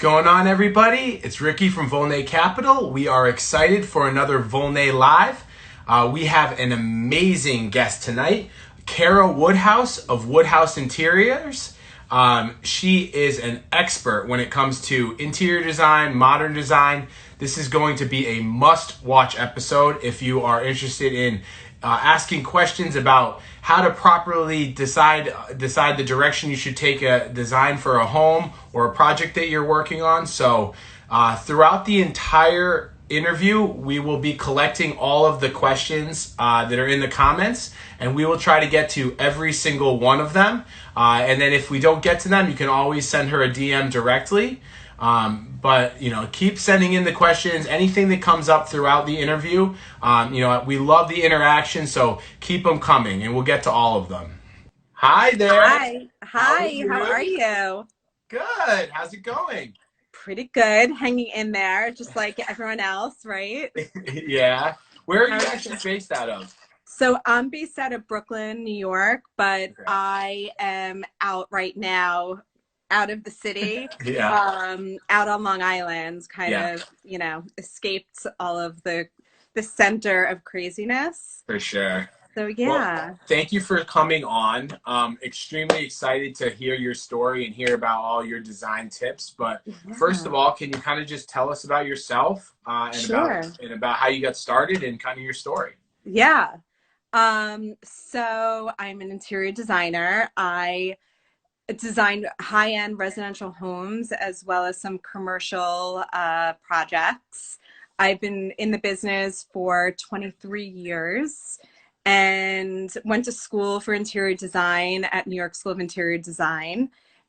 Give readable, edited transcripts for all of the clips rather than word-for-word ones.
going on, everybody? It's Ricky from Volnay Capital. We are excited for another Volnay Live. We have an amazing guest tonight, Cara Woodhouse of Woodhouse Interiors. She is an expert when it comes to interior design, modern design. This is going to be a must-watch episode if you are interested in asking questions about how to properly decide the direction you should take a design for a home or a project that you're working on. So throughout the entire interview, we will be collecting all of the questions that are in the comments, and we will try to get to every single one of them. And then if we don't get to them, you can always send her a DM directly. But keep sending in the questions, anything that comes up throughout the interview. We love the interaction, so keep them coming, and we'll get to all of them. Hi there. Hi. Hi. How are you? Good. How's it going? Pretty good. Hanging in there, just like everyone else, right? Yeah. Where are How you are actually you? based out of? So I'm based out of Brooklyn, New York, but Okay. I am out right now, out of the city, Yeah. out on Long Island, kind Yeah, of, escaped all of the center of craziness. for sure. So Well, yeah. thank you for coming on. Extremely excited to hear your story and hear about all your design tips. But first Yeah. of all, can you kind of just tell us about yourself Sure. and about how you got started and kind of your story? Yeah. So I'm an interior designer. I designed high-end residential homes as well as some commercial projects. I've been in the business for 23 years and went to school for interior design at New York School of Interior Design.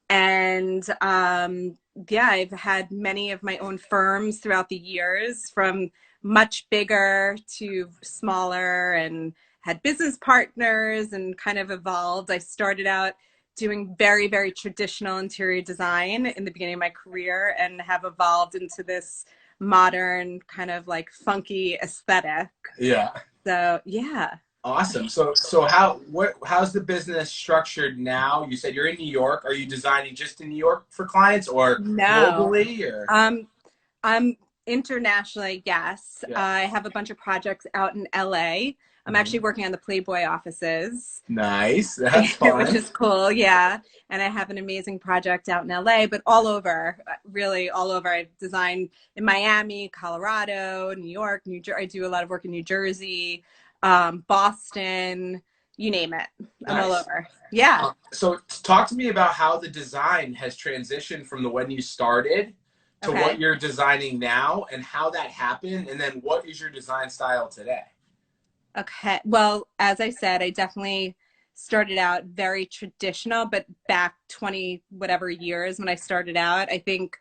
And yeah, I've had many of my own firms throughout the years, from much bigger to smaller, and had business partners and kind of evolved. I started out doing very, very traditional interior design in the beginning of my career and have evolved into this modern kind of like funky aesthetic. Yeah. So yeah. Awesome. So how's the business structured now? You said you're in New York. Are you designing just in New York for clients or No. globally or? Um, I'm internationally, yes. Yeah. I have a bunch of projects out in LA. I'm actually Mhm. working on the Playboy offices, Nice. That's which fun. is cool. Yeah. And I have an amazing project out in LA, but all over, really all over. I've designed in Miami, Colorado, New York, New Jersey. I do a lot of work in New Jersey, Boston, you name it. I'm all Nice. over. Yeah. So talk to me about how the design has transitioned from the when you started to what Okay. you're designing now and how that happened, and then what is your design style today? Okay. Well, as I said, I definitely started out very traditional, but back 20 whatever years when I started out, I think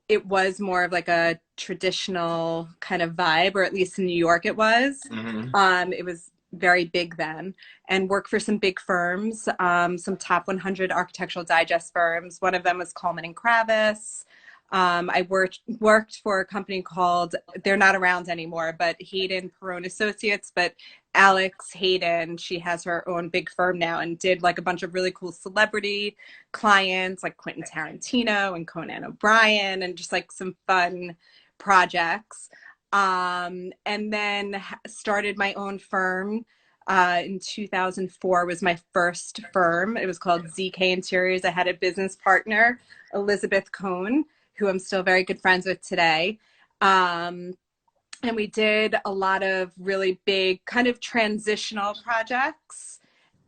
it was more of like a traditional kind of vibe, or at least in New York it was. Hmm. It was very big then, and worked for some big firms, some top 100 architectural digest firms. One of them was Coleman and Kravis. I worked for a company called, they're not around anymore, but Hayden Perone Associates. But Alex Hayden, she has her own big firm now, and did like a bunch of really cool celebrity clients like Quentin Tarantino and Conan O'Brien, and just like some fun projects. And then started my own firm. In 2004 was my first firm. It was called ZK Interiors. I had a business partner, Elizabeth Cohn, who I'm still very good friends with today. And we did a lot of really big kind of transitional projects,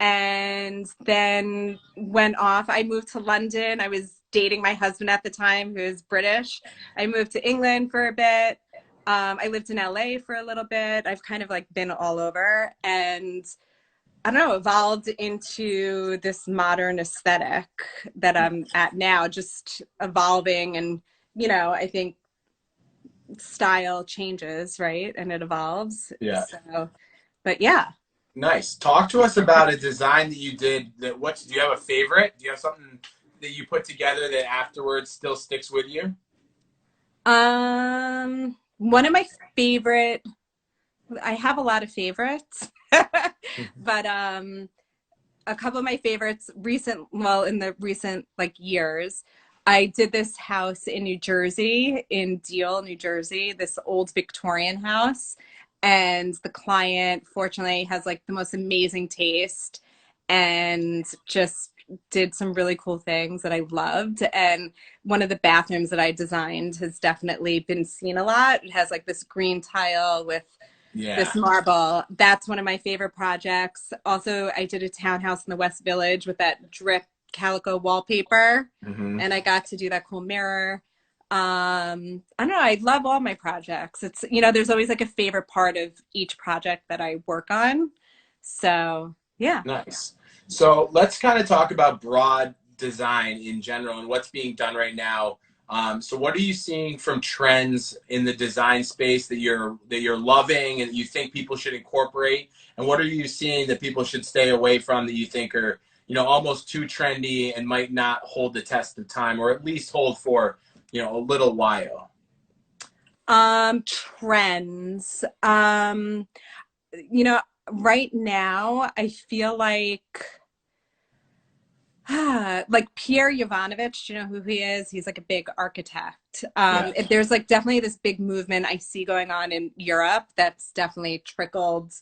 and then went off. I moved to London. I was dating my husband at the time, who is British. I moved to England for a bit. I lived in LA for a little bit. I've kind of like been all over, and I don't know, evolved into this modern aesthetic that I'm at now, just evolving. And, I think style changes, right? And it evolves. Yeah. So, but yeah. Nice. Talk to us about a design that you did. Do you have a favorite? Do you have something that you put together that afterwards still sticks with you? One of my favorite, I have a lot of favorites, but a couple of my favorites in the recent like years. I did this house in New Jersey, in Deal, New Jersey, this old Victorian house. And the client, fortunately, has like the most amazing taste and just did some really cool things that I loved. And one of the bathrooms that I designed has definitely been seen a lot. It has like this green tile with this Yeah. marble. That's one of my favorite projects. Also, I did a townhouse in the West Village with that drip calico wallpaper, Hmm. and I got to do that cool mirror. I don't know, I love all my projects. It's, there's always like a favorite part of each project that I work on. So, yeah. Nice. So let's kind of talk about broad design in general and what's being done right now. So what are you seeing from trends in the design space that you're loving and you think people should incorporate? And what are you seeing that people should stay away from that you think are, almost too trendy and might not hold the test of time or at least hold for, a little while? Trends. You know, right now I feel like Pierre Yovanovitch, do you know who he is? He's like a big architect. Yeah. There's like definitely this big movement I see going on in Europe that's definitely trickled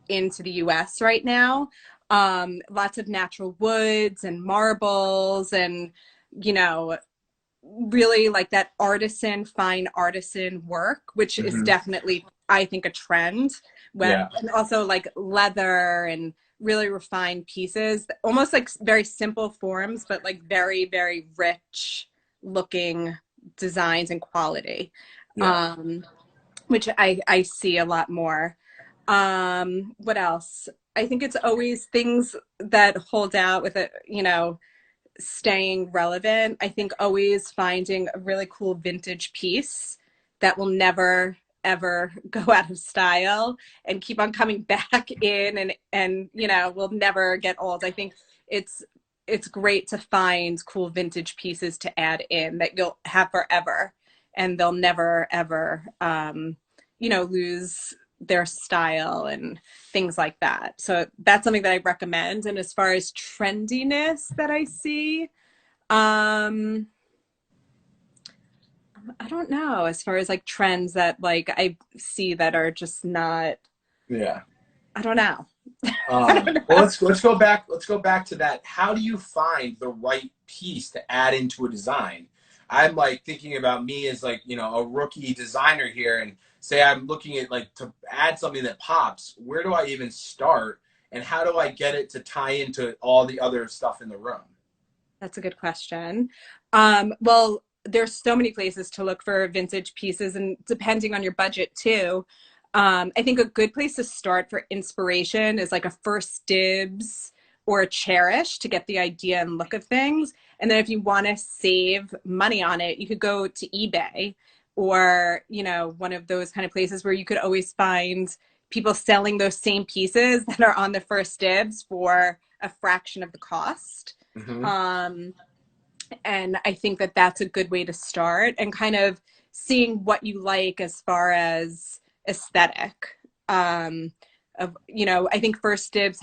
into the US right now. Lots of natural woods and marbles and, you know, really like that fine artisan work, which is Hmm. definitely, I think, a trend. Yeah. And also like leather and really refined pieces, almost like very simple forms, but like very, very rich looking designs and quality, Yeah. um, which I see a lot more. What else? I think it's always things that hold out with it, staying relevant. I think always finding a really cool vintage piece that will never ever go out of style and keep on coming back in and will never get old. I think it's it's great to find cool vintage pieces to add in that you'll have forever and they'll never ever lose their style and things like that. So that's something that I recommend. And as far as trendiness that I see, um, I don't know. As far as like trends that like I see that are just not, Yeah. I don't know. I don't Well, know. let's go back. Let's go back to that. How do you find the right piece to add into a design? I'm like thinking about me as like a rookie designer here, and say I'm looking at like to add something that pops. Where do I even start, and how do I get it to tie into all the other stuff in the room? That's a good question. Well, there's so many places to look for vintage pieces, and depending on your budget too. I think a good place to start for inspiration is like a First Dibs or a Cherish to get the idea and look of things. And then if you want to save money on it, you could go to eBay or, one of those kind of places where you could always find people selling those same pieces that are on the First Dibs for a fraction of the cost. Hmm. Um, and I think that that's a good way to start and kind of seeing what you like as far as aesthetic. I think First Dibs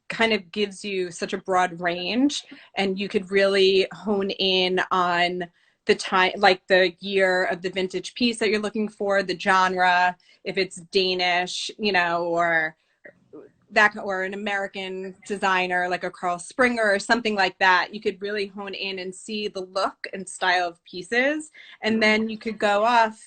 kind of gives you such a broad range, and you could really hone in on the time, like the year of the vintage piece that you're looking for, the genre, if it's Danish, or that or an American designer like a Carl Springer or something like that, you could really hone in and see the look and style of pieces. And then you could go off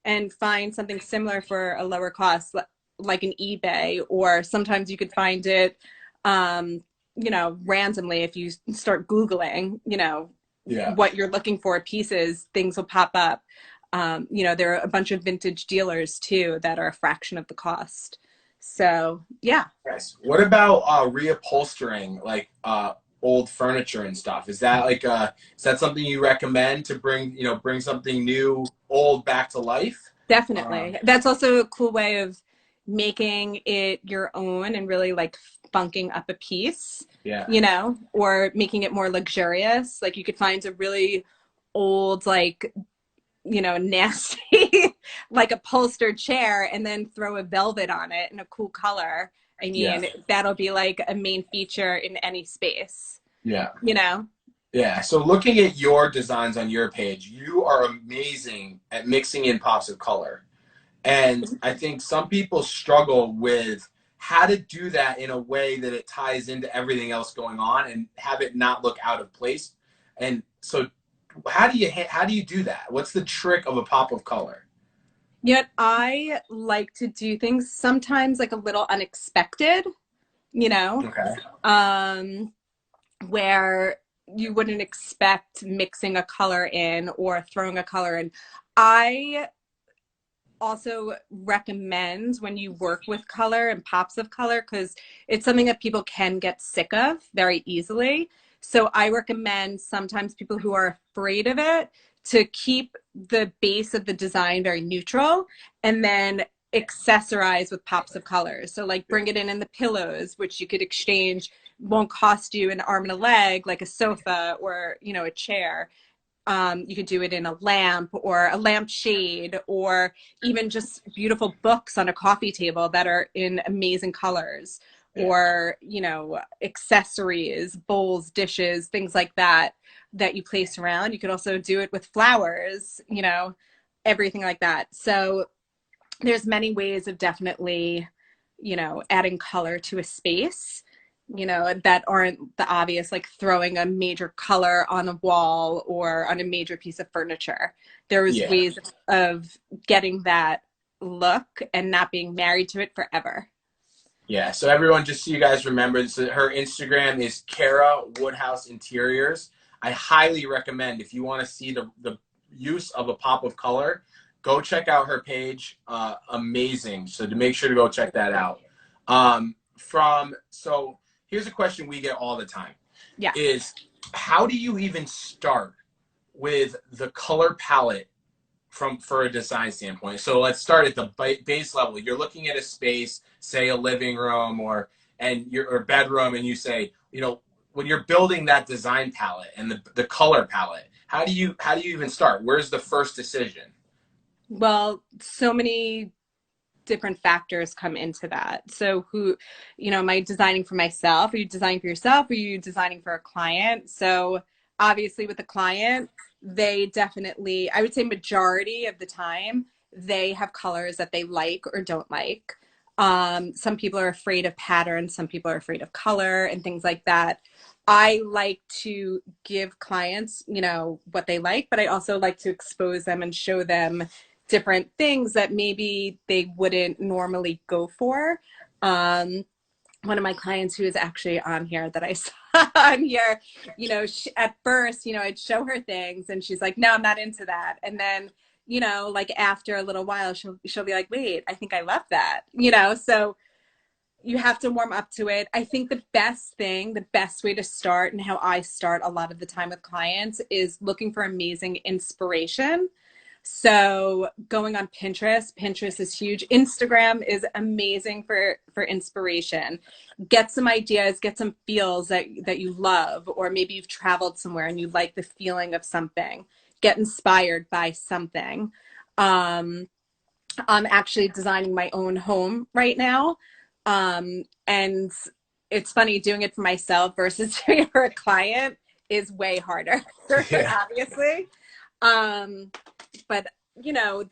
and find something similar for a lower cost, like an eBay, or sometimes you could find it, randomly if you start Googling, Yeah. what you're looking for pieces, things will pop up. There are a bunch of vintage dealers too that are a fraction of the cost. So yeah, Nice. What about reupholstering like old furniture and stuff? Is that something you recommend to bring something new old back to life? definitely. That's also a cool way of making it your own and really like funking up a piece, Yeah. or making it more luxurious. Like you could find a really old, like, nasty, like upholstered chair and then throw a velvet on it in a cool color. I Yeah. mean, that'll be like a main feature in any space, Yeah. you know? Yeah, so looking at your designs on your page, you are amazing at mixing in pops of color. And I think some people struggle with how to do that in a way that it ties into everything else going on and have it not look out of place. And so how do you do that? What's the trick of a pop of color? Yet I like to do things sometimes like a little unexpected, you know, Okay. um, where you wouldn't expect mixing a color in or throwing a color in. I also recommend when you work with color and pops of color because it's something that people can get sick of very easily. So I recommend sometimes people who are afraid of it to keep the base of the design very neutral and then accessorize with pops of colors. So like bring it in the pillows, which you could exchange, won't cost you an arm and a leg like a sofa or, you know, a chair. You could do it in a lamp or a lampshade or even just beautiful books on a coffee table that are in amazing colors Yeah. or, you know, accessories, bowls, dishes, things like that that you place around. You could also do it with flowers, you know, everything like that. So there's many ways of definitely, you know, adding color to a space, you know, that aren't the obvious, like throwing a major color on a wall or on a major piece of furniture. There's Yeah. ways of getting that look and not being married to it forever. Yeah. So everyone, just so you guys remember, so her Instagram is Cara Woodhouse Interiors. I highly recommend if you want to see the use of a pop of color, go check out her page. Amazing. So to make sure to go check that out. So here's a question we get all the time Yeah. is how do you even start with the color palette for a design standpoint? So let's start at the base level. You're looking at a space, say a living room or bedroom, and you say, you know, when you're building that design palette and the color palette, how do you even start? Where's the first decision? Well, so many different factors come into that. So who, you know, am I designing for myself? Are you designing for yourself? Are you designing for a client? So obviously with the client, they definitely, I would say majority of the time, they have colors that they like or don't like. Some people are afraid of patterns, some people are afraid of color and things like that. I like to give clients, you know, what they like, but I also like to expose them and show them different things that maybe they wouldn't normally go for. Um, One of my clients who is actually on here that I saw on here, you know, at first, you know, I'd show her things and she's like, no, I'm not into that. And then, you know, like after a little while, she'll be like, wait, I think I love that, you know? So you have to warm up to it. I think the best thing, the best way to start and how I start a lot of the time with clients is looking for amazing inspiration. So going on Pinterest, Pinterest is huge. Instagram is amazing for inspiration. Get some ideas, get some feels that you love, or maybe you've traveled somewhere and you like the feeling of something. Get inspired by something. Um, I'm actually designing my own home right now. And it's funny doing it for myself versus doing it for a client is way harder, Yeah. obviously. Um, but you know,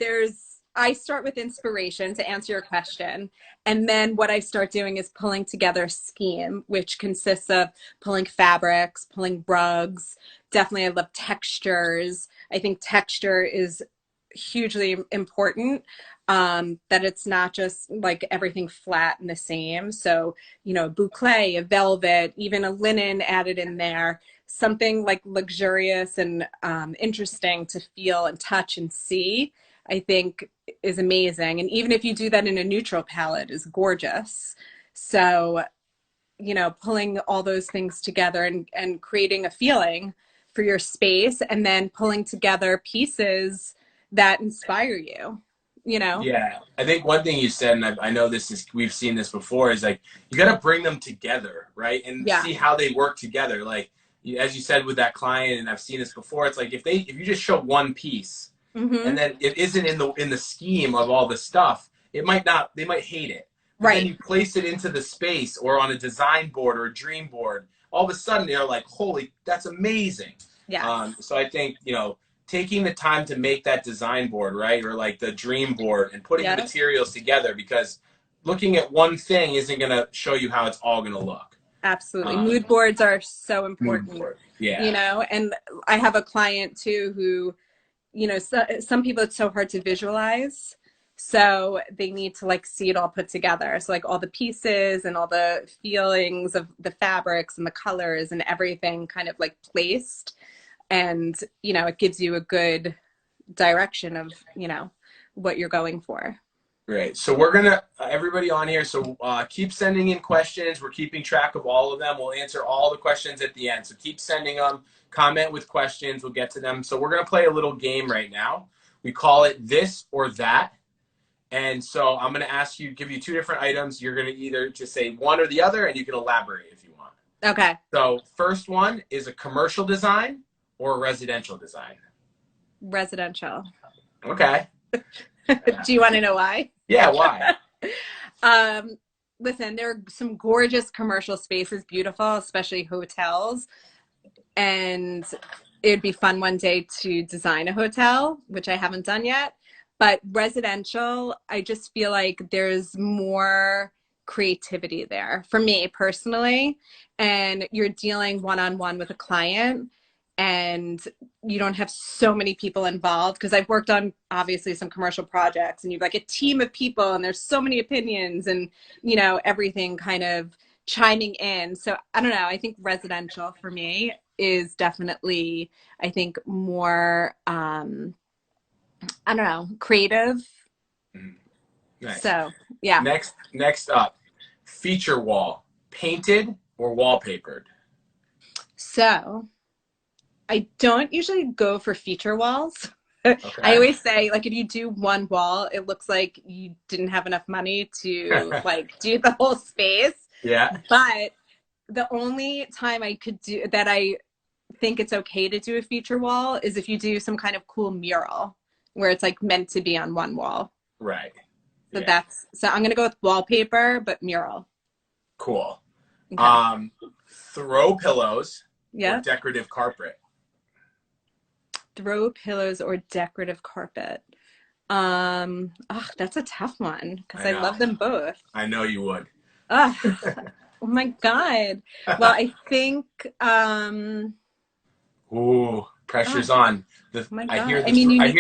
I start with inspiration to answer your question. And then what I start doing is pulling together a scheme, which consists of pulling fabrics, pulling rugs. Definitely, I love textures. I think texture is hugely important. That it's not just like everything flat and the same. So, you know, boucle, a velvet, even a linen added in there, something like luxurious and interesting to feel and touch and see, I think is amazing. And even if you do that in a neutral palette is gorgeous. So, you know, pulling all those things together and creating a feeling for your space and then pulling together pieces that inspire you, you know? Yeah, I think one thing you said, and I know we've seen this before, is like you got to bring them together, right, and Yeah. see how they work together. Like as you said with that client, and I've seen this before. It's like if you just show one piece, and Mm-hmm. then it isn't in the scheme of all the stuff, it might not. They might hate it, but then Right. you place it into the space or on a design board or a dream board all of a sudden they're like, holy, that's amazing. Yes. So I think, you know, taking the time to make that design board, right? Or like the dream board, and putting the Yep. materials together, because looking at one thing isn't going to show you how it's all going to look. Absolutely. Mood boards are so Mood important, board. Yeah. you know, and I have a client too who, you know, some people it's so hard to visualize. So they need to like see it all put together. So like all the pieces and all the feelings of the fabrics and the colors and everything kind of like placed. And, you know, it gives you a good direction of, you know, what you're going for. Great. So we're going to, everybody on here, so keep sending in questions. We're keeping track of all of them. We'll answer all the questions at the end. So keep sending them. Comment with questions. We'll get to them. So we're going to play a little game right now. We call it This or That. And so I'm going to ask you, give you two different items. You're going to either just say one or the other, and you can elaborate if you want. Okay. So first one is a commercial design or a residential design. Residential. Okay. Do you want to know why? Yeah, why? Listen, there are some gorgeous commercial spaces, beautiful, especially hotels. And it'd be fun one day to design a hotel, which I haven't done yet. But residential, I just feel like there's more creativity there for me personally. And you're dealing one-on-one with a client, and you don't have so many people involved, because I've worked on obviously some commercial projects and you've like a team of people and there's so many opinions and, you know, everything kind of chiming in. So I don't know, I think residential for me is definitely, I think, more I don't know, creative. Nice. So yeah. Next up, feature wall, painted or wallpapered? So I don't usually go for feature walls. Okay. I always say, like, if you do one wall, it looks like you didn't have enough money to like do the whole space. Yeah. But the only time I could do that, I think it's okay to do a feature wall, is if you do some kind of cool mural where it's like meant to be on one wall. Right. So yeah. so I'm gonna go with wallpaper, but mural. Cool. Okay. Throw pillows Yeah. or decorative carpet? Throw pillows or decorative carpet. That's a tough one because I love them both. I know you would. Oh my God. Well, I think Ooh, pressure's on. my I God. hear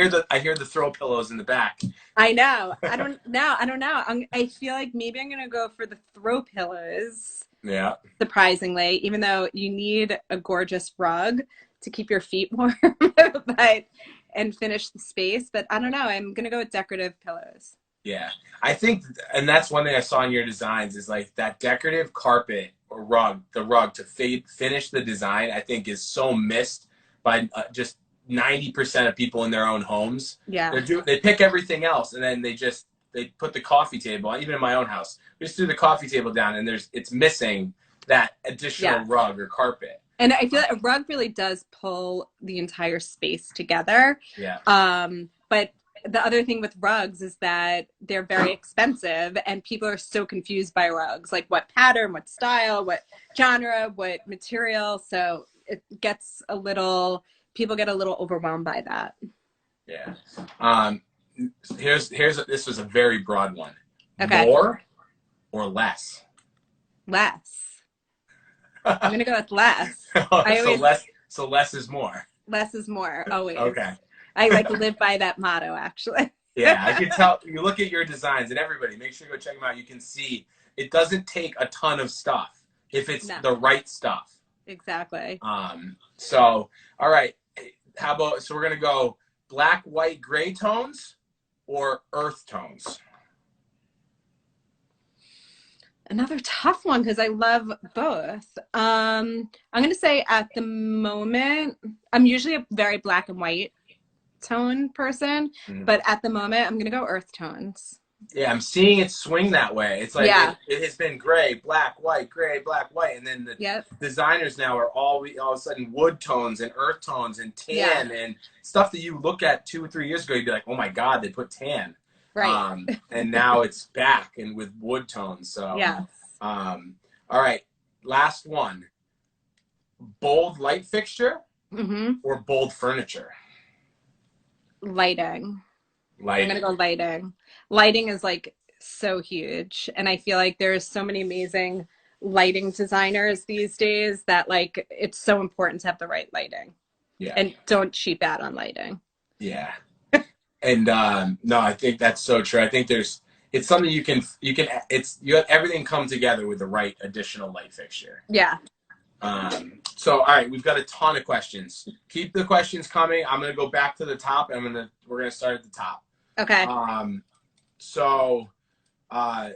the I hear the throw pillows in the back. I know. I don't know. I feel like maybe I'm gonna go for the throw pillows. Yeah. Surprisingly, even though you need a gorgeous rug to keep your feet warm, and finish the space. But I don't know. I'm gonna go with decorative pillows. Yeah, I think, and that's one thing I saw in your designs is like that decorative carpet or rug, the rug to finish the design. I think is so missed by just 90% of people in their own homes. Yeah, they pick everything else, and then they put the coffee table. Even in my own house, we just threw the coffee table down, and it's missing that additional rug or carpet. And I feel like a rug really does pull the entire space together. Yeah. But the other thing with rugs is that they're very expensive, and people are so confused by rugs, like what pattern, what style, what genre, what material. So it gets people get a little overwhelmed by that. Yeah. This was a very broad one. Okay. More or less? Less. I'm gonna go with less. So less is more. Less is more, always. Okay. I like live by that motto, actually. Yeah, I can tell. You look at your designs, and everybody, make sure you go check them out. You can see it doesn't take a ton of stuff if it's the right stuff. Exactly. So, all right. So we're gonna go black, white, gray tones or earth tones? Another tough one because I love both. I'm going to say at the moment, I'm usually a very black and white tone person, but at the moment, I'm going to go earth tones. Yeah, I'm seeing it swing that way. It's like it has been gray, black, white, and then the designers now are all of a sudden wood tones and earth tones and tan and stuff that you look at 2 or 3 years ago, you'd be like, oh my God, they put tan. Right. And now it's back and with wood tones. So yeah. All right, last one. bold light fixture Mm-hmm. or bold furniture? Lighting. I'm gonna Lighting. go lighting. Lighting is like so huge, and I feel like there's so many amazing lighting designers these days that like it's so important to have the right lighting Yeah. and don't cheap out on lighting. Yeah. And no, I think that's so true. I think it's something everything come together with the right additional light fixture. Yeah. So all right, we've got a ton of questions. Keep the questions coming. I'm gonna go back to the top, and we're gonna start at the top. Okay. Um, so uh,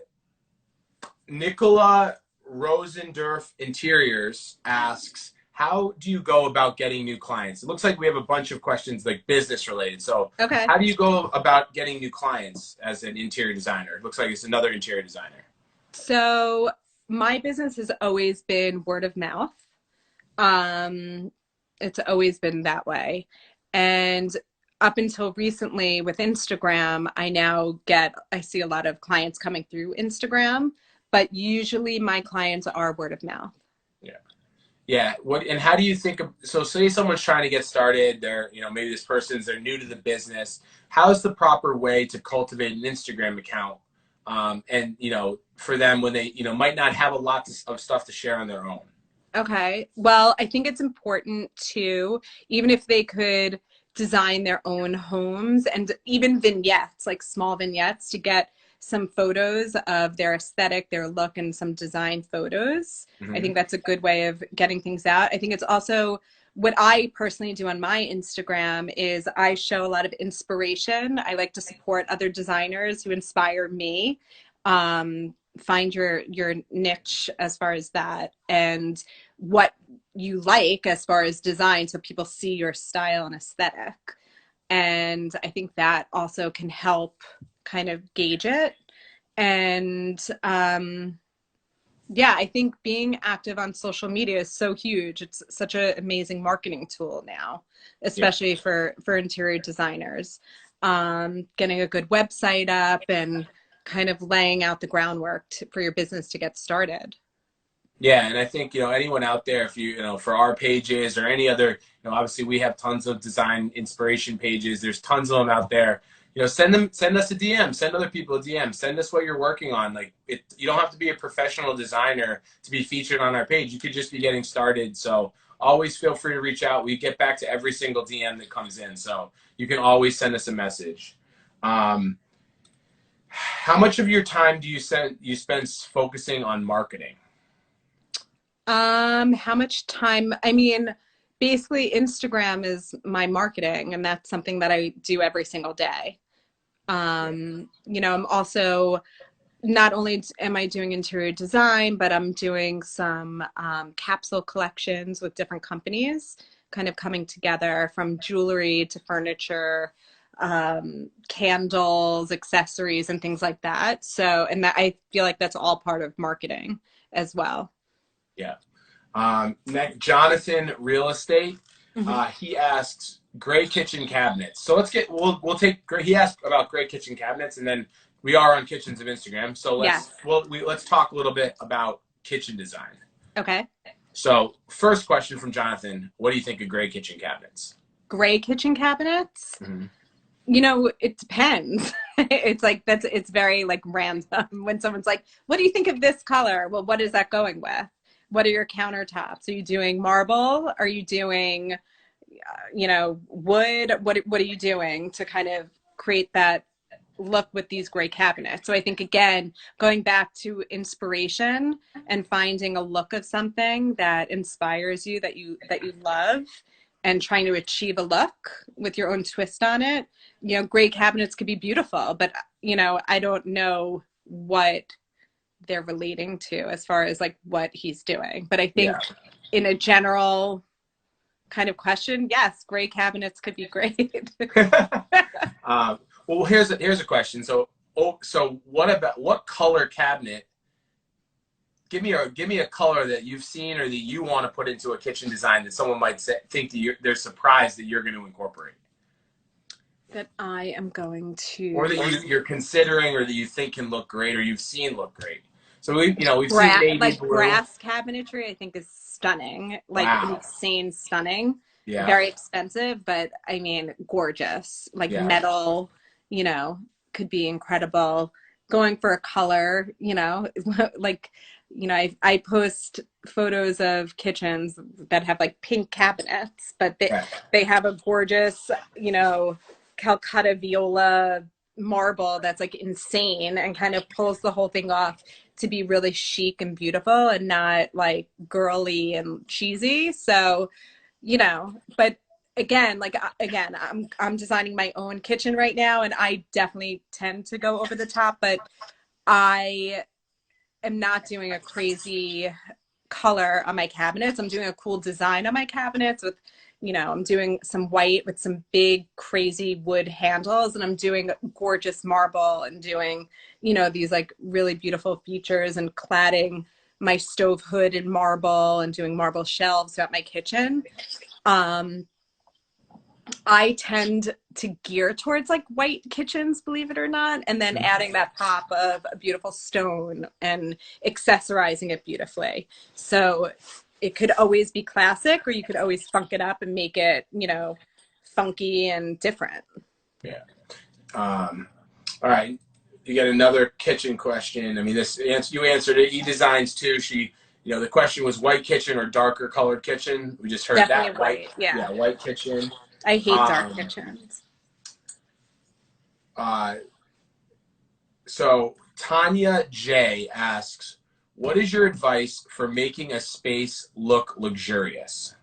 Nicola Rosendorf Interiors asks, how do you go about getting new clients? It looks like we have a bunch of questions like business related. So Okay. how do you go about getting new clients as an interior designer? It looks like it's another interior designer. So my business has always been word of mouth. Um, it's always been that way. And up until recently with Instagram, I see a lot of clients coming through Instagram, but usually my clients are word of mouth. Yeah. Yeah. And how do you think of, so say someone's trying to get started, maybe they're new to the business. How's the proper way to cultivate an Instagram account? And, for them when they, might not have a lot of stuff to share on their own. Okay. Well, I think it's important to, even if they could design their own homes and even vignettes, like small vignettes, to get some photos of their aesthetic, their look, and some design photos. I Mm-hmm. think that's a good way of getting things out. I think it's also what I personally do on my Instagram is I show a lot of inspiration. I like to support other designers who inspire me. Find your niche as far as that and what you like as far as design so people see your style and aesthetic. And I think that also can help kind of gauge it. And yeah, I think being active on social media is so huge. It's such an amazing marketing tool now, Yeah. especially for interior designers. Getting a good website up and kind of laying out the groundwork for your business to get started. Yeah, and I think anyone out there, if for our pages or any other, obviously we have tons of design inspiration pages. There's tons of them out there. Send us a DM, send other people a DM, send us what you're working on. Like you don't have to be a professional designer to be featured on our page. You could just be getting started. So always feel free to reach out. We get back to every single DM that comes in. So you can always send us a message. How much of your time do you spend focusing on marketing? How much time? I mean, basically Instagram is my marketing, and that's something that I do every single day. I'm also not only am I doing interior design, but I'm doing some capsule collections with different companies, kind of coming together from jewelry to furniture, candles, accessories, and things like that. So, and that I feel like that's all part of marketing as well. Yeah. Next, Jonathan Real Estate. Mhm. He asks gray kitchen cabinets. So we'll take he asked about gray kitchen cabinets, and then we are on Kitchens of Instagram. So Yes. let's talk a little bit about kitchen design. Okay. So first question from Jonathan: what do you think of gray kitchen cabinets? Gray kitchen cabinets. Mm-hmm. It depends. It's very like random when someone's like, what do you think of this color? Well, what is that going with? What are your countertops? Are you doing marble? Are you doing, wood? What are you doing to kind of create that look with these gray cabinets? So I think again, going back to inspiration and finding a look of something that inspires you that you love and trying to achieve a look with your own twist on it. Gray cabinets could be beautiful, but I don't know what they're relating to as far as like what he's doing. But I Yeah. think in a general kind of question, yes, gray cabinets could be great. Well, here's a question. So what color cabinet? Give me a color that you've seen or that you want to put into a kitchen design that someone might think that they're surprised that you're going to incorporate, That I am going or to that you're considering, or that you think can look great, or you've seen look great. So we've seen navy like blue. brass cabinetry, I think is stunning, like Wow. insane stunning, Yeah. very expensive, but I mean, gorgeous, like Yeah. metal, you know, could be incredible. Going for a color, like, I post photos of kitchens that have like pink cabinets, but Yeah. they have a gorgeous, Calcutta viola marble that's like insane and kind of pulls the whole thing off to be really chic and beautiful and not like girly and cheesy. So, but again, I'm designing my own kitchen right now and I definitely tend to go over the top, but I am not doing a crazy color on my cabinets. I'm doing a cool design on my cabinets with, I'm doing some white with some big crazy wood handles, and I'm doing gorgeous marble and doing, these like really beautiful features and cladding my stove hood in marble and doing marble shelves throughout my kitchen. Um, I tend to gear towards like white kitchens, believe it or not, and then adding that pop of a beautiful stone and accessorizing it beautifully. So it could always be classic, or you could always funk it up and make it, funky and different. Yeah. All right. You get another kitchen question. I mean, you answered it. E designs too. The question was white kitchen or darker colored kitchen. We just heard Definitely that white. white. Yeah. Yeah, white kitchen. I hate dark Um, kitchens. uh, so Tanya J asks, "What is your advice for making a space look luxurious?"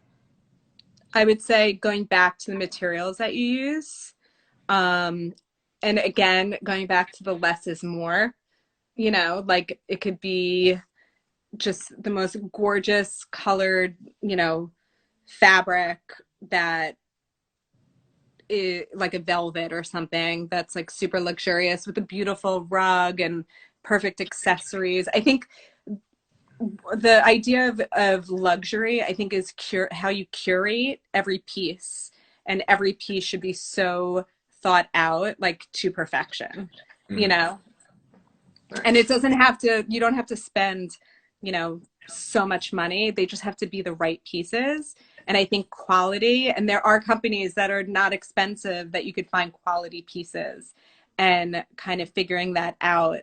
I would say going back to the materials that you use. Um, and again, going back to the less is more, like it could be just the most gorgeous colored, fabric that is like a velvet or something that's like super luxurious with a beautiful rug and perfect accessories. I think the idea of luxury, I think, is how you curate every piece, and every piece should be so thought out, like to perfection, you Mm, know? And it nice. doesn't have to, you don't have to spend, so much money. They just have to be the right pieces. And I think quality, and there are companies that are not expensive that you could find quality pieces, and kind of figuring that out.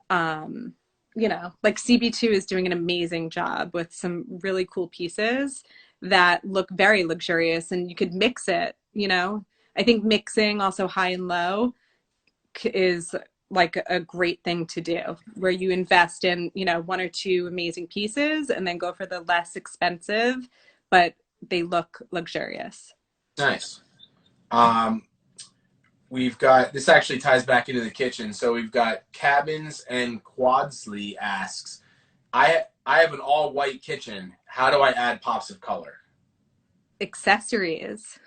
Um, like CB2 is doing an amazing job with some really cool pieces that look very luxurious, and you could mix it. I think mixing also high and low is like a great thing to do, where you invest in, one or two amazing pieces and then go for the less expensive, but they look luxurious. Nice. Um, we've got this actually ties back into the kitchen. So we've got Cabins and Quadsley asks, I have an all white kitchen. How do I add pops of color? Accessories.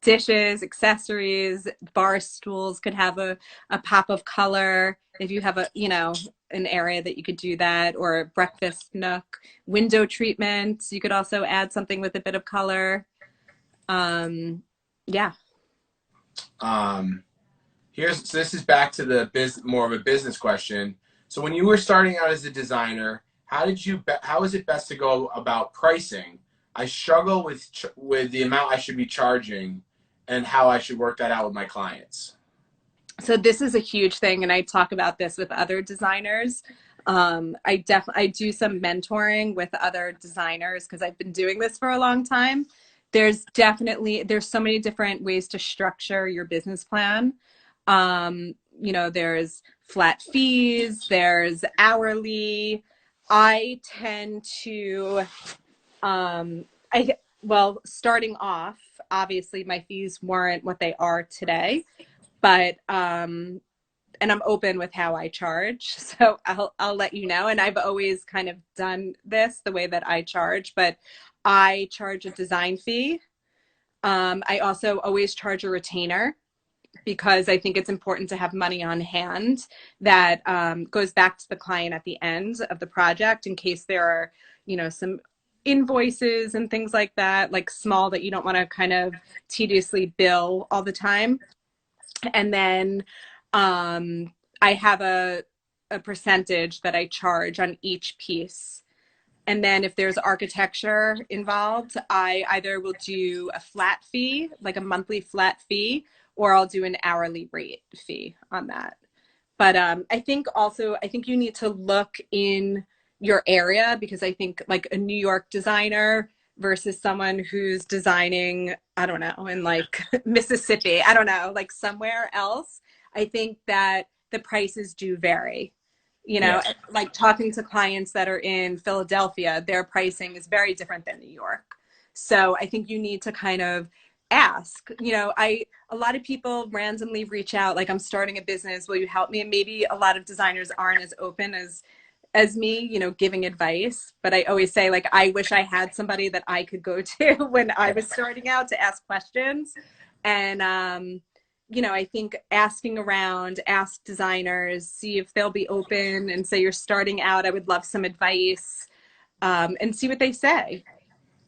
Dishes, accessories, bar stools could have a pop of color. If you have an area that you could do that, or a breakfast nook, window treatment, you could also add something with a bit of color. Yeah. Um, so this is back to the more of a business question. So when you were starting out as a designer, how is it best to go about pricing? I struggle with the amount I should be charging and how I should work that out with my clients. So this is a huge thing, and I talk about this with other designers. I do some mentoring with other designers because I've been doing this for a long time. There's so many different ways to structure your business plan. There's flat fees, there's hourly. I tend to I well, starting off, obviously my fees weren't what they are today, but and I'm open with how I charge. So I'll let you know. And I've always kind of done this the way that I charge, but I charge a design fee. I also always charge a retainer because I think it's important to have money on hand that goes back to the client at the end of the project in case there are, some invoices and things like that, like small, that you don't want to kind of tediously bill all the time. And then I have a percentage that I charge on each piece. And then if there's architecture involved, I either will do a flat fee, like a monthly flat fee, or I'll do an hourly rate fee on that. But I think you need to look in your area, because I think like a New York designer versus someone who's designing, I don't know, in like Mississippi, I don't know, like somewhere else, I think that the prices do vary. You know, Yes. like talking to clients that are in Philadelphia, their pricing is very different than New York. So I think you need to kind of ask, you know, a lot of people randomly reach out, like, I'm starting a business, will you help me? And maybe a lot of designers aren't as open as me, you know, giving advice. But I always say, like, I wish I had somebody that I could go to when I was starting out to ask questions. And you know, I think asking around, ask designers, see if they'll be open, and say you're starting out, I would love some advice, and see what they say.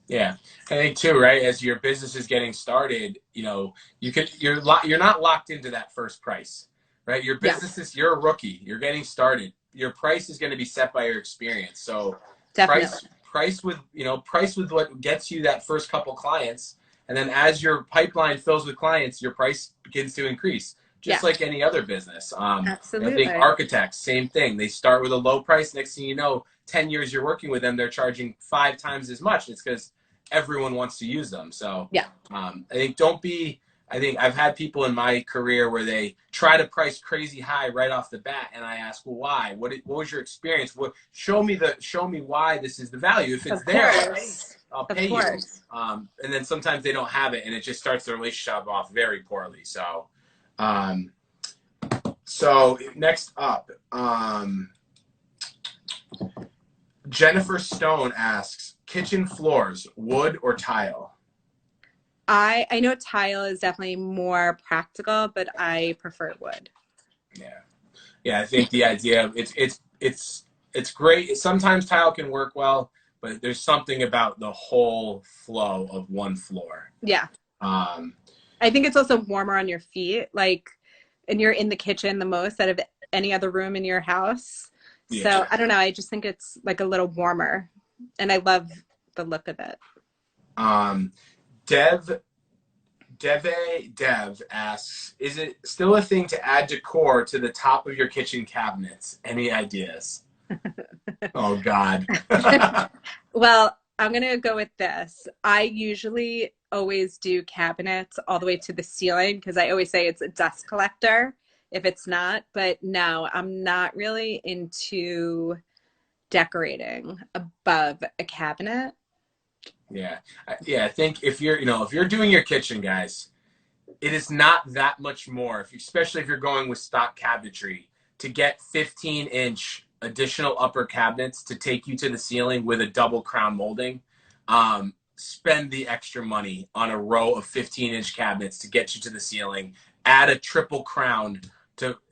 Yeah, I think too, right? As your business is getting started, you know, you're not locked into that first price, right? Your Yeah, business is you're a rookie, you're getting started. Your price is going to be set by your experience. So definitely. price with what gets you that first couple clients, and then as your pipeline fills with clients, your price begins to increase, just Yeah, like any other business. I think absolutely. architects, same thing. They start with a low price. Next thing you know, 10 years you're working with them, they're charging 5 times as much. It's because everyone wants to use them. So Yeah, I think don't be. I think I've had people in my career where they try to price crazy high right off the bat, and I ask, well, why? What was your experience? Show me why this is the value. If it's of there, course. I'll Of pay you. course. And then sometimes they don't have it, and it just starts the relationship off very poorly. Um, so next up, Jennifer Stone asks, kitchen floors, wood or tile? I know tile is definitely more practical, but I prefer wood. Yeah. Yeah, I think the idea of it's great. Sometimes tile can work well, but there's something about the whole flow of one floor. Yeah. Um, I think it's also warmer on your feet, like, and you're in the kitchen the most out of any other room in your house. yeah. So I don't know. I just think it's like a little warmer, and I love the look of it. Um, Dev Dev asks, is it still a thing to add decor to the top of your kitchen cabinets? Any ideas? Oh God. Well, I'm gonna go with this. I usually always do cabinets all the way to the ceiling, because I always say it's a dust collector if it's not. But no, I'm not really into decorating above a cabinet. Yeah. Yeah, I think if you're doing your kitchen, guys, it is not that much more, especially if you're going with stock cabinetry, to get 15-inch additional upper cabinets to take you to the ceiling with a double crown molding. Spend the extra money on a row of 15-inch cabinets to get you to the ceiling. Add a triple crown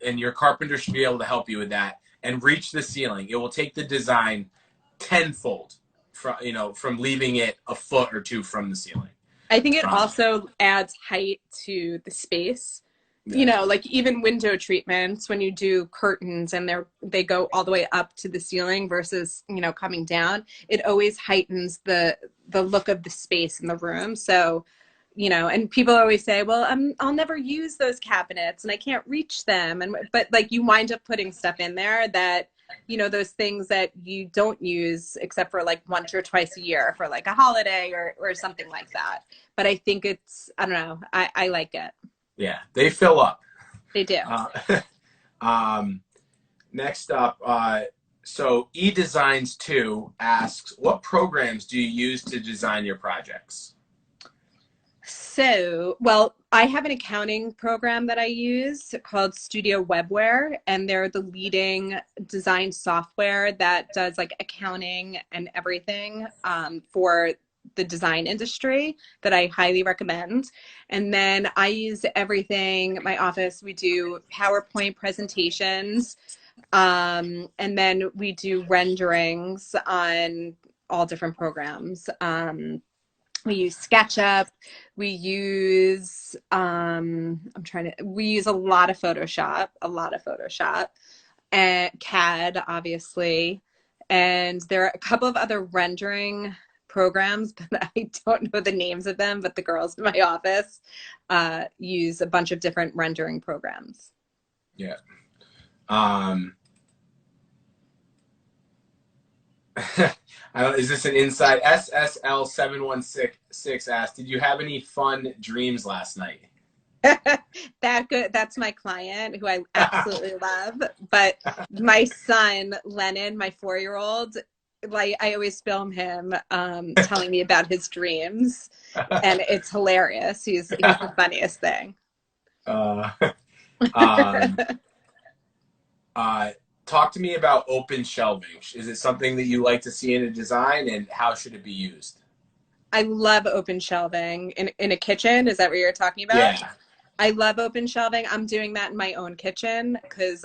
and your carpenter should be able to help you with that and reach the ceiling. It will take the design tenfold from leaving it a foot or two from the ceiling. I think it Um, also adds height to the space. You yeah. know, like even window treatments, when you do curtains and they go all the way up to the ceiling versus, you know, coming down, it always heightens the look of the space in the room. So, you know, and people always say, well, I'll never use those cabinets and I can't reach them. And but like you wind up putting stuff in there that, you know, those things that you don't use except for like once or twice a year for like a holiday or something like that. But I think I don't know, I like it. Yeah, they fill up. They do. Uh, um, next up, so eDesigns 2 asks, what programs do you use to design your projects? So, well, I have an accounting program that I use called Studio Webware, and they're the leading design software that does like accounting and everything for the design industry, that I highly recommend. And then I use everything. My office, we do PowerPoint presentations, and then we do renderings on all different programs. We use SketchUp. We use we use a lot of Photoshop and CAD, obviously. And there are a couple of other rendering programs, but I don't know the names of them, but the girls in my office use a bunch of different rendering programs. Yeah. Is this an inside? SSL716 asked, did you have any fun dreams last night? That's my client who I absolutely love. But my son, Lennon, my 4-year-old, like I always film him telling me about his dreams, and it's hilarious. He's the funniest thing. Uh, um, Talk to me about open shelving. Is it something that you like to see in a design, and how should it be used? I love open shelving in a kitchen. Is that what you're talking about? Yeah. I love open shelving. I'm doing that in my own kitchen because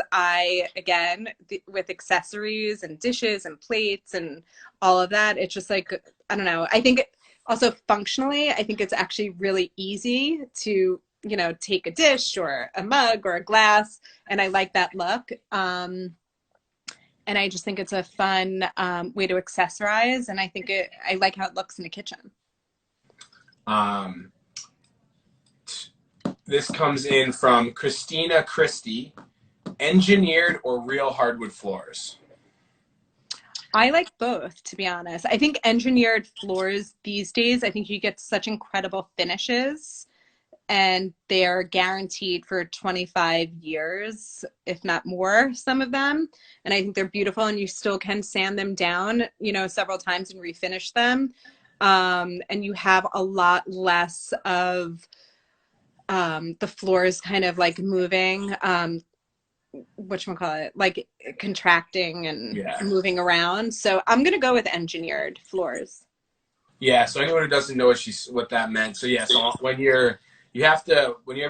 with accessories and dishes and plates and all of that, it's just like, I don't know. I think also functionally, I think it's actually really easy to, take a dish or a mug or a glass. And I like that look. And I just think it's a fun way to accessorize. And I like how it looks in the kitchen. This comes in from Christina Christie. Engineered or real hardwood floors? I like both, to be honest. I think engineered floors these days, I think you get such incredible finishes and they're guaranteed for 25 years, if not more, some of them. And I think they're beautiful and you still can sand them down, several times and refinish them. And you have a lot less of the floors kind of like moving, whatchamacallit, like contracting and moving around. So I'm going to go with engineered floors. Yeah, so anyone who doesn't know what that meant. So yeah, so whenever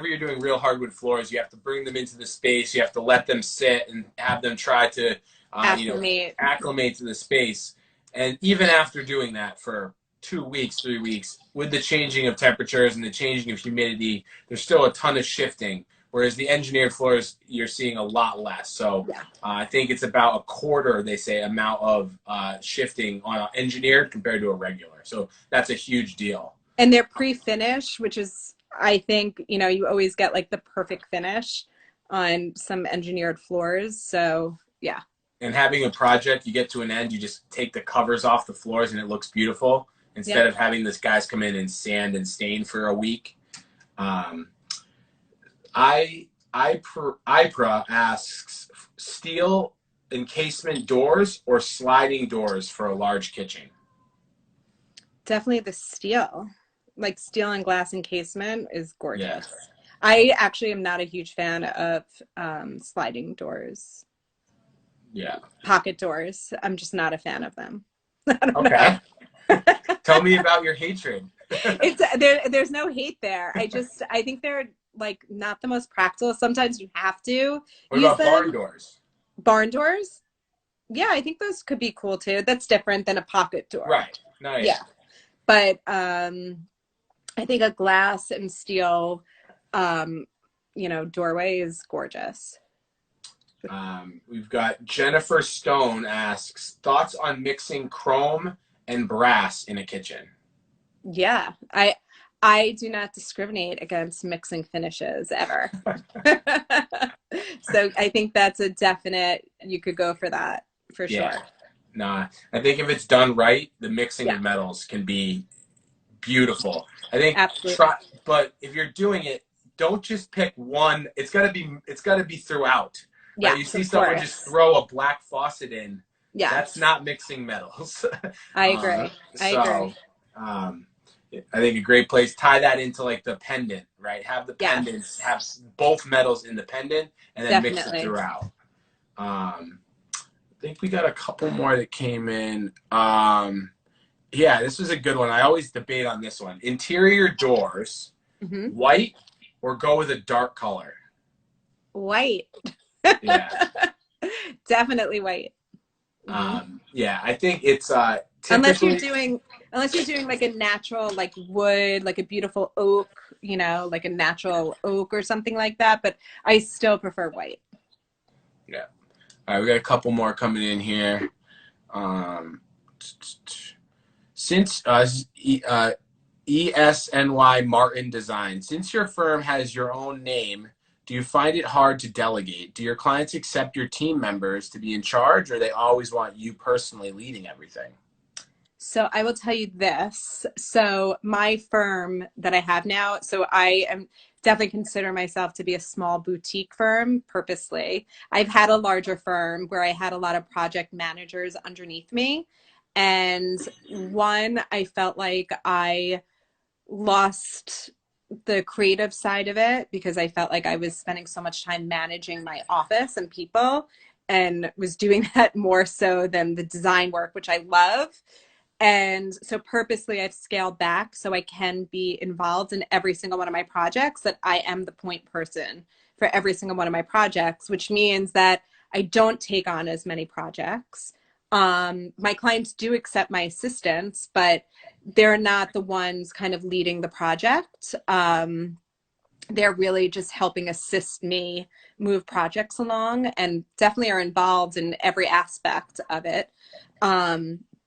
you're doing real hardwood floors, you have to bring them into the space. You have to let them sit and have them try to, acclimate to the space. And even after doing that for 2 weeks, 3 weeks, with the changing of temperatures and the changing of humidity, there's still a ton of shifting. Whereas the engineered floors, you're seeing a lot less. So I think it's about a quarter, they say, amount of shifting on an engineered compared to a regular. So that's a huge deal. And they're pre-finished, which is, I think, you always get like the perfect finish on some engineered floors. So yeah. And having a project, you get to an end, you just take the covers off the floors and it looks beautiful instead of having this guys come in and sand and stain for a week. IPRA asks, steel encasement doors or sliding doors for a large kitchen? Definitely the steel. Like steel and glass encasement is gorgeous. Yeah. I actually am not a huge fan of sliding doors. Yeah. Pocket doors. I'm just not a fan of them. Okay. Tell me about your hatred. There's no hate there. I think they're like not the most practical. Sometimes you have to What about barn doors? Barn doors? Yeah, I think those could be cool too. That's different than a pocket door. Right. Nice. Yeah. But I think a glass and steel doorway is gorgeous. We've got Jennifer Stone asks, thoughts on mixing chrome and brass in a kitchen? Yeah, I do not discriminate against mixing finishes ever. So I think that's a definite, you could go for that for sure. Nah, I think if it's done right, the mixing of metals can be beautiful. I think but if you're doing it, don't just pick one. It's gotta be throughout. Yeah, right? You see someone just throw a black faucet in. Yeah, that's not mixing metals. I agree. I think a great place, tie that into like the pendant, right? Have the pendants, have both metals in the pendant, and then mix it throughout. I think we got a couple more that came in. Yeah, this was a good one. I always debate on this one. Interior doors, white or go with a dark color? White. Yeah. Definitely white. Yeah, I think it's unless you're doing like a natural like wood, like a beautiful oak, like a natural oak or something like that, but I still prefer white. Yeah. All right, we got a couple more coming in here. Um, since ESNY Martin Design, since your firm has your own name, do you find it hard to delegate? Do your clients accept your team members to be in charge, or they always want you personally leading everything? So I will tell you this. So my firm that I have now, so I am definitely consider myself to be a small boutique firm purposely. I've had a larger firm where I had a lot of project managers underneath me. And one, I felt like I lost the creative side of it because I felt like I was spending so much time managing my office and people and was doing that more so than the design work, which I love. And so purposely I've scaled back so I can be involved in every single one of my projects, that I am the point person for every single one of my projects, which means that I don't take on as many projects. My clients do accept my assistance, but they're not the ones kind of leading the project. They're really just helping assist me move projects along and definitely are involved in every aspect of it.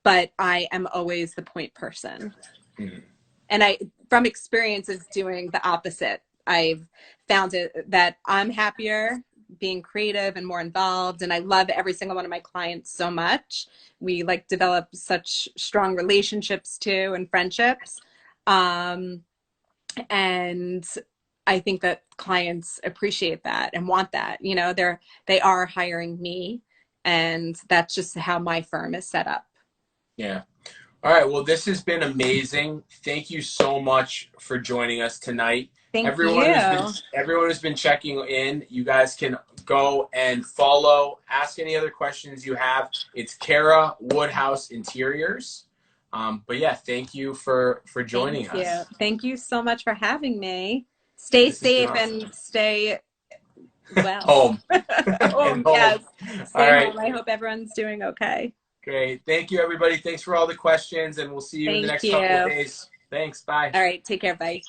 But I am always the point person. Mhm. And I, from experience of doing the opposite, I've found it that I'm happier being creative and more involved. And I love every single one of my clients so much. We like develop such strong relationships too and friendships. Um, and I think that clients appreciate that and want that. You know, they are hiring me, and that's just how my firm is set up. Yeah. All right. Well, this has been amazing. Thank you so much for joining us tonight. Thank you. Everyone who's been checking in. You guys can go and follow. Ask any other questions you have. It's Cara Woodhouse Interiors. But yeah, thank you for Thank joining you. us. Thank you so much for having me. Stay This has been safe awesome. and stay well. Home Oh, and home. yes. All Stay right. home. I hope everyone's doing okay. Great. Thank you, everybody. Thanks for all the questions, and we'll see you in the Thank next couple of you. days. Thanks. Bye. All right. Take care. Bye.